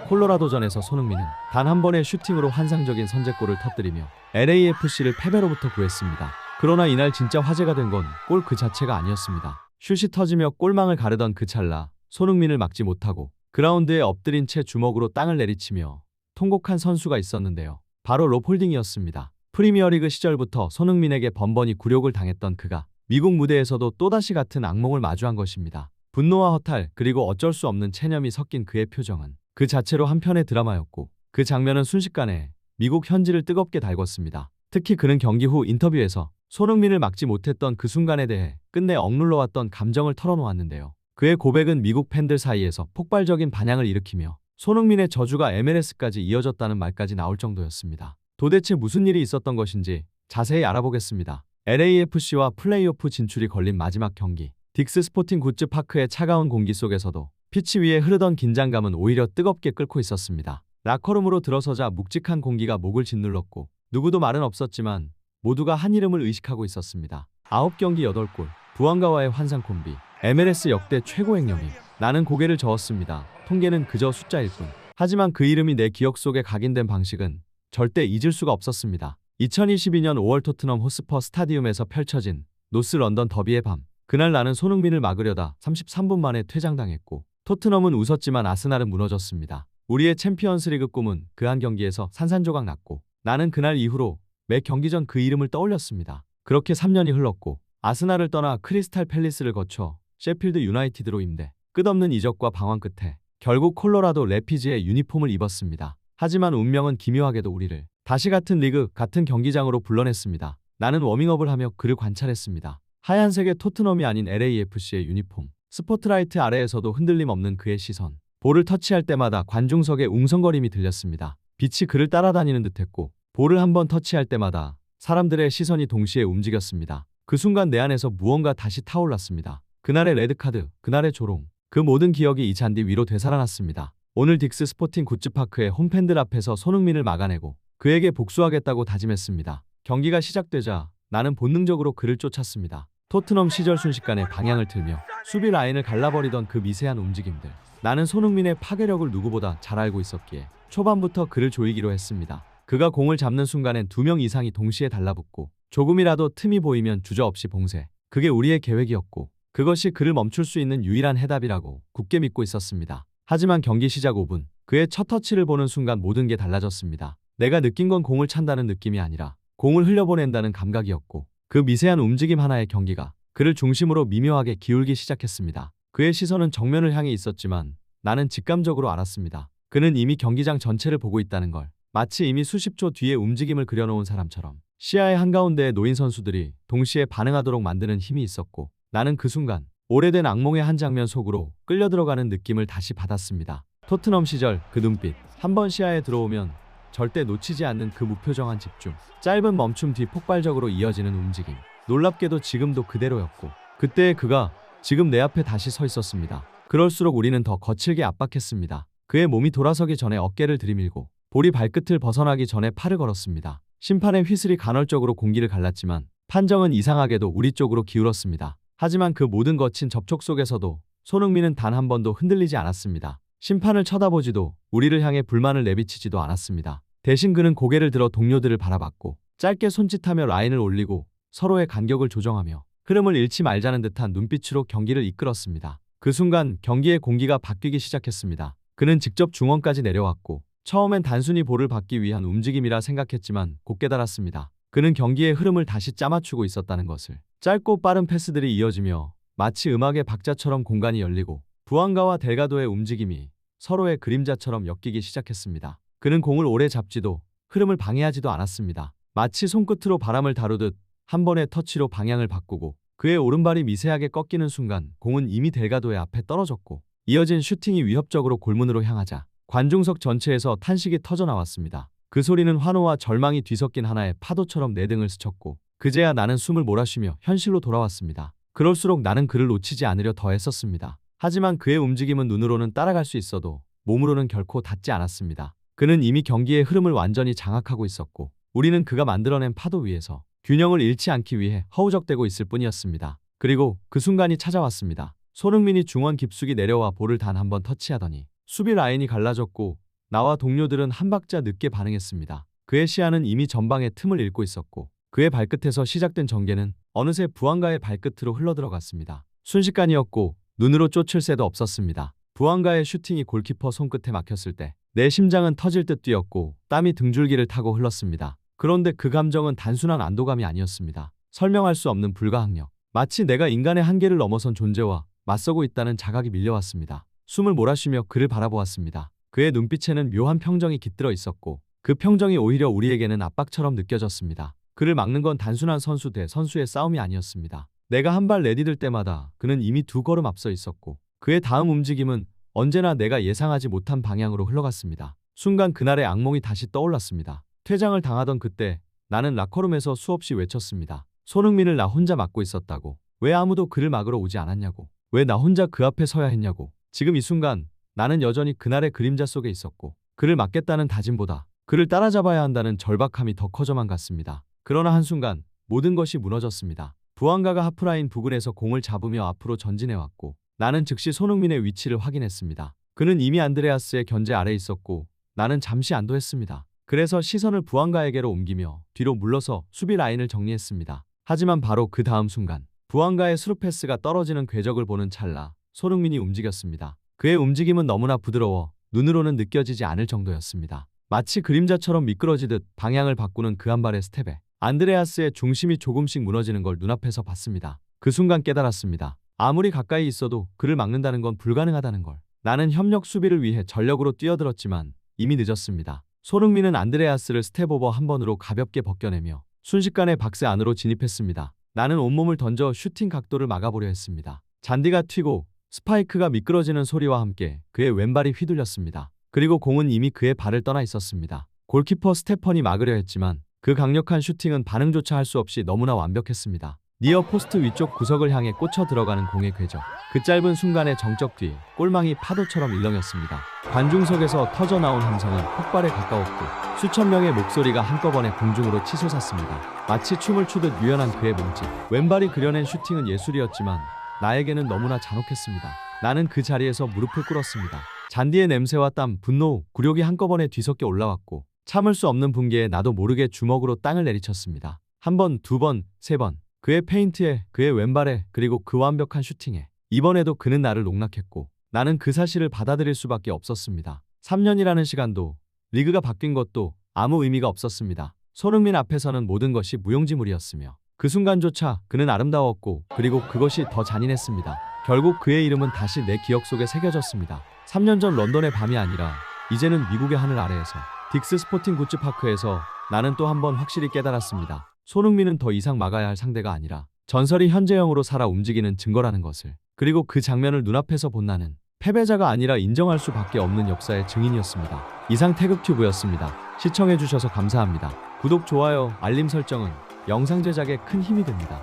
콜로라도전에서 손흥민은 단 한 번의 슈팅으로 환상적인 선제골을 터뜨리며 LAFC를 패배로부터 구했습니다. 그러나 이날 진짜 화제가 된 건 골 그 자체가 아니었습니다. 슛이 터지며 골망을 가르던 그 찰나 손흥민을 막지 못하고 그라운드에 엎드린 채 주먹으로 땅을 내리치며 통곡한 선수가 있었는데요. 바로 롭 홀딩이었습니다. 프리미어리그 시절부터 손흥민에게 번번이 굴욕을 당했던 그가 미국 무대에서도 또다시 같은 악몽을 마주한 것입니다. 분노와 허탈 그리고 어쩔 수 없는 체념이 섞인 그의 표정은 그 자체로 한편의 드라마였고 그 장면은 순식간에 미국 현지를 뜨겁게 달궜습니다. 특히 그는 경기 후 인터뷰에서 손흥민을 막지 못했던 그 순간에 대해 끝내 억눌러왔던 감정을 털어놓았는데요. 그의 고백은 미국 팬들 사이에서 폭발적인 반향을 일으키며 손흥민의 저주가 MLS까지 이어졌다는 말까지 나올 정도였습니다. 도대체 무슨 일이 있었던 것인지 자세히 알아보겠습니다. LAFC와 플레이오프 진출이 걸린 마지막 경기. 딕스 스포팅 굿즈 파크의 차가운 공기 속에서도 피치 위에 흐르던 긴장감은 오히려 뜨겁게 끓고 있었습니다. 라커룸으로 들어서자 묵직한 공기가 목을 짓눌렀고 누구도 말은 없었지만 모두가 한 이름을 의식하고 있었습니다. 9경기 8골, 부안가와의 환상 콤비, MLS 역대 최고 행령임. 나는 고개를 저었습니다. 통계는 그저 숫자일 뿐. 하지만 그 이름이 내 기억 속에 각인된 방식은 절대 잊을 수가 없었습니다. 2022년 5월 토트넘 호스퍼 스타디움에서 펼쳐진 노스 런던 더비의 밤. 그날 나는 손흥민을 막으려다 33분 만에 퇴장당했고 토트넘은 웃었지만 아스날은 무너졌습니다. 우리의 챔피언스리그 꿈은 그 한 경기에서 산산조각 났고 나는 그날 이후로 매 경기 전 그 이름을 떠올렸습니다. 그렇게 3년이 흘렀고 아스날을 떠나 크리스탈 팰리스를 거쳐 셰필드 유나이티드로 임대. 끝없는 이적과 방황 끝에 결국 콜로라도 래피즈의 유니폼을 입었습니다. 하지만 운명은 기묘하게도 우리를 다시 같은 리그, 같은 경기장으로 불러냈습니다. 나는 워밍업을 하며 그를 관찰했습니다. 하얀색의 토트넘이 아닌 LAFC의 유니폼. 스포트라이트 아래에서도 흔들림 없는 그의 시선. 볼을 터치할 때마다 관중석의 웅성거림이 들렸습니다. 빛이 그를 따라다니는 듯했고 볼을 한번 터치할 때마다 사람들의 시선이 동시에 움직였습니다. 그 순간 내 안에서 무언가 다시 타올랐습니다. 그날의 레드카드, 그날의 조롱, 그 모든 기억이 이 잔디 위로 되살아났습니다. 오늘 딕스 스포팅 굿즈파크의 홈팬들 앞에서 손흥민을 막아내고 그에게 복수하겠다고 다짐했습니다. 경기가 시작되자 나는 본능적으로 그를 쫓았습니다. 토트넘 시절 순식간에 방향을 틀며 수비 라인을 갈라버리던 그 미세한 움직임들. 나는 손흥민의 파괴력을 누구보다 잘 알고 있었기에 초반부터 그를 조이기로 했습니다. 그가 공을 잡는 순간엔 2명 이상이 동시에 달라붙고 조금이라도 틈이 보이면 주저없이 봉쇄. 그게 우리의 계획이었고 그것이 그를 멈출 수 있는 유일한 해답이라고 굳게 믿고 있었습니다. 하지만 경기 시작 5분, 그의 첫 터치를 보는 순간 모든 게 달라졌습니다. 내가 느낀 건 공을 찬다는 느낌이 아니라 공을 흘려보낸다는 감각이었고 그 미세한 움직임 하나의 경기가 그를 중심으로 미묘하게 기울기 시작했습니다. 그의 시선은 정면을 향해 있었지만 나는 직감적으로 알았습니다. 그는 이미 경기장 전체를 보고 있다는 걸. 마치 이미 수십 초 뒤에 움직임을 그려놓은 사람처럼 시야의 한가운데에 놓인 선수들이 동시에 반응하도록 만드는 힘이 있었고 나는 그 순간 오래된 악몽의 한 장면 속으로 끌려 들어가는 느낌을 다시 받았습니다. 토트넘 시절 그 눈빛, 한 번 시야에 들어오면 절대 놓치지 않는 그 무표정한 집중, 짧은 멈춤 뒤 폭발적으로 이어지는 움직임. 놀랍게도 지금도 그대로였고 그때의 그가 지금 내 앞에 다시 서 있었습니다. 그럴수록 우리는 더 거칠게 압박했습니다. 그의 몸이 돌아서기 전에 어깨를 들이밀고 볼이 발끝을 벗어나기 전에 팔을 걸었습니다. 심판의 휘슬이 간헐적으로 공기를 갈랐지만 판정은 이상하게도 우리 쪽으로 기울었습니다. 하지만 그 모든 거친 접촉 속에서도 손흥민은 단 한 번도 흔들리지 않았습니다. 심판을 쳐다보지도 우리를 향해 불만을 내비치지도 않았습니다. 대신 그는 고개를 들어 동료들을 바라봤고 짧게 손짓하며 라인을 올리고 서로의 간격을 조정하며 흐름을 잃지 말자는 듯한 눈빛으로 경기를 이끌었습니다. 그 순간 경기의 공기가 바뀌기 시작했습니다. 그는 직접 중원까지 내려왔고 처음엔 단순히 볼을 받기 위한 움직임이라 생각했지만 곧 깨달았습니다. 그는 경기의 흐름을 다시 짜맞추고 있었다는 것을. 짧고 빠른 패스들이 이어지며 마치 음악의 박자처럼 공간이 열리고 부안가와 델가도의 움직임이 서로의 그림자처럼 엮이기 시작했습니다. 그는 공을 오래 잡지도 흐름을 방해하지도 않았습니다. 마치 손끝으로 바람을 다루듯 한 번의 터치로 방향을 바꾸고 그의 오른발이 미세하게 꺾이는 순간 공은 이미 델가도의 앞에 떨어졌고 이어진 슈팅이 위협적으로 골문으로 향하자 관중석 전체에서 탄식이 터져나왔습니다. 그 소리는 환호와 절망이 뒤섞인 하나의 파도처럼 내 등을 스쳤고 그제야 나는 숨을 몰아쉬며 현실로 돌아왔습니다. 그럴수록 나는 그를 놓치지 않으려 더 애썼습니다. 하지만 그의 움직임은 눈으로는 따라갈 수 있어도 몸으로는 결코 닿지 않았습니다. 그는 이미 경기의 흐름을 완전히 장악하고 있었고 우리는 그가 만들어낸 파도 위에서 균형을 잃지 않기 위해 허우적대고 있을 뿐이었습니다. 그리고 그 순간이 찾아왔습니다. 손흥민이 중원 깊숙이 내려와 볼을 단 한 번 터치하더니 수비 라인이 갈라졌고 나와 동료들은 한 박자 늦게 반응했습니다. 그의 시야는 이미 전방의 틈을 읽고 있었고 그의 발끝에서 시작된 전개는 어느새 부안가의 발끝으로 흘러들어갔습니다. 순식간이었고 눈으로 쫓을 새도 없었습니다. 부안가의 슈팅이 골키퍼 손끝에 막혔을 때 내 심장은 터질 듯 뛰었고 땀이 등줄기를 타고 흘렀습니다. 그런데 그 감정은 단순한 안도감이 아니었습니다. 설명할 수 없는 불가항력. 마치 내가 인간의 한계를 넘어선 존재와 맞서고 있다는 자각이 밀려왔습니다. 숨을 몰아쉬며 그를 바라보았습니다. 그의 눈빛에는 묘한 평정이 깃들어 있었고 그 평정이 오히려 우리에게는 압박처럼 느껴졌습니다. 그를 막는 건 단순한 선수 대 선수의 싸움이 아니었습니다. 내가 한 발 내디딜 때마다 그는 이미 두 걸음 앞서 있었고 그의 다음 움직임은 언제나 내가 예상하지 못한 방향으로 흘러갔습니다. 순간 그날의 악몽이 다시 떠올랐습니다. 퇴장을 당하던 그때 나는 라커룸에서 수없이 외쳤습니다. 손흥민을 나 혼자 막고 있었다고. 왜 아무도 그를 막으러 오지 않았냐고. 왜 나 혼자 그 앞에 서야 했냐고. 지금 이 순간 나는 여전히 그날의 그림자 속에 있었고 그를 막겠다는 다짐보다 그를 따라잡아야 한다는 절박함이 더 커져만 갔습니다. 그러나 한순간 모든 것이 무너졌습니다. 부안가가 하프라인 부근에서 공을 잡으며 앞으로 전진해왔고 나는 즉시 손흥민의 위치를 확인했습니다. 그는 이미 안드레아스의 견제 아래 있었고 나는 잠시 안도했습니다. 그래서 시선을 부안가에게로 옮기며 뒤로 물러서 수비 라인을 정리했습니다. 하지만 바로 그 다음 순간 부안가의 스루 패스가 떨어지는 궤적을 보는 찰나 손흥민이 움직였습니다. 그의 움직임은 너무나 부드러워 눈으로는 느껴지지 않을 정도였습니다. 마치 그림자처럼 미끄러지듯 방향을 바꾸는 그 한 발의 스텝에 안드레아스의 중심이 조금씩 무너지는 걸 눈앞에서 봤습니다. 그 순간 깨달았습니다. 아무리 가까이 있어도 그를 막는다는 건 불가능하다는 걸. 나는 협력 수비를 위해 전력으로 뛰어들었지만 이미 늦었습니다. 손흥민은 안드레아스를 스텝오버 한 번으로 가볍게 벗겨내며 순식간에 박스 안으로 진입했습니다. 나는 온몸을 던져 슈팅 각도를 막아보려 했습니다. 잔디가 튀고 스파이크가 미끄러지는 소리와 함께 그의 왼발이 휘둘렸습니다. 그리고 공은 이미 그의 발을 떠나 있었습니다. 골키퍼 스테펀이 막으려 했지만 그 강력한 슈팅은 반응조차 할 수 없이 너무나 완벽했습니다. 니어 포스트 위쪽 구석을 향해 꽂혀 들어가는 공의 궤적. 그 짧은 순간의 정적 뒤 골망이 파도처럼 일렁였습니다. 관중석에서 터져나온 함성은 폭발에 가까웠고 수천 명의 목소리가 한꺼번에 공중으로 치솟았습니다. 마치 춤을 추듯 유연한 그의 몸짓. 왼발이 그려낸 슈팅은 예술이었지만 나에게는 너무나 잔혹했습니다. 나는 그 자리에서 무릎을 꿇었습니다. 잔디의 냄새와 땀, 분노, 굴욕이 한꺼번에 뒤섞여 올라왔고 참을 수 없는 분기에 나도 모르게 주먹으로 땅을 내리쳤습니다. 한 번, 두 번, 세 번. 그의 페인트에, 그의 왼발에, 그리고 그 완벽한 슈팅에. 이번에도 그는 나를 농락했고 나는 그 사실을 받아들일 수밖에 없었습니다. 3년이라는 시간도, 리그가 바뀐 것도 아무 의미가 없었습니다. 손흥민 앞에서는 모든 것이 무용지물이었으며 그 순간조차 그는 아름다웠고 그리고 그것이 더 잔인했습니다. 결국 그의 이름은 다시 내 기억 속에 새겨졌습니다. 3년 전 런던의 밤이 아니라 이제는 미국의 하늘 아래에서 딕스 스포팅 굿즈 파크에서 나는 또 한 번 확실히 깨달았습니다. 손흥민은 더 이상 막아야 할 상대가 아니라 전설이 현재형으로 살아 움직이는 증거라는 것을. 그리고 그 장면을 눈앞에서 본 나는 패배자가 아니라 인정할 수밖에 없는 역사의 증인이었습니다. 이상 태극튜브였습니다. 시청해주셔서 감사합니다. 구독, 좋아요, 알림 설정은 영상 제작에 큰 힘이 됩니다.